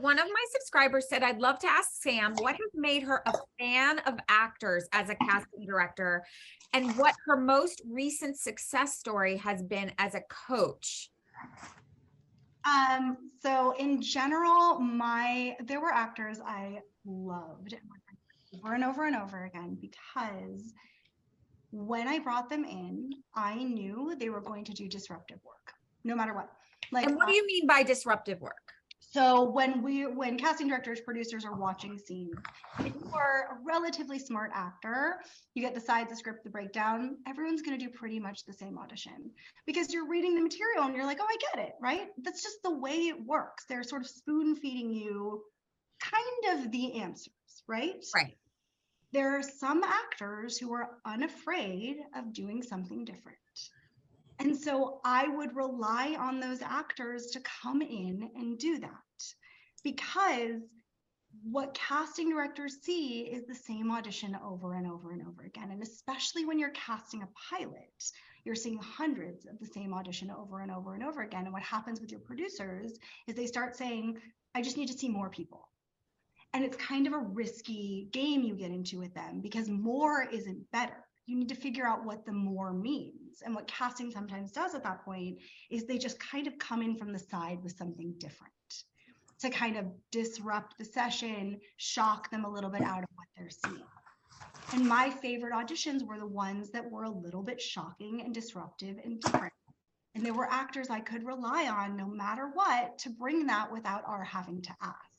one of my subscribers said, I'd love to ask Sam what has made her a fan of actors as a casting director and what her most recent success story has been as a coach. So in general, there were actors I loved over and over and over again, because when I brought them in, I knew they were going to do disruptive work, no matter what. Like, and what do you mean by disruptive work? So when casting directors, producers are watching scenes, if you are a relatively smart actor, you get the sides, the script, the breakdown, everyone's going to do pretty much the same audition because you're reading the material and you're like, oh, I get it, right? That's just the way it works. They're sort of spoon feeding you kind of the answers, right? Right. There are some actors who are unafraid of doing something different. And so I would rely on those actors to come in and do that, because what casting directors see is the same audition over and over and over again. And especially when you're casting a pilot, you're seeing hundreds of the same audition over and over and over again. And what happens with your producers is they start saying, I just need to see more people. And it's kind of a risky game you get into with them, because more isn't better. You need to figure out what the more means. And what casting sometimes does at that point is they just kind of come in from the side with something different to kind of disrupt the session, shock them a little bit out of what they're seeing. And my favorite auditions were the ones that were a little bit shocking and disruptive and different. And there were actors I could rely on no matter what to bring that without our having to ask.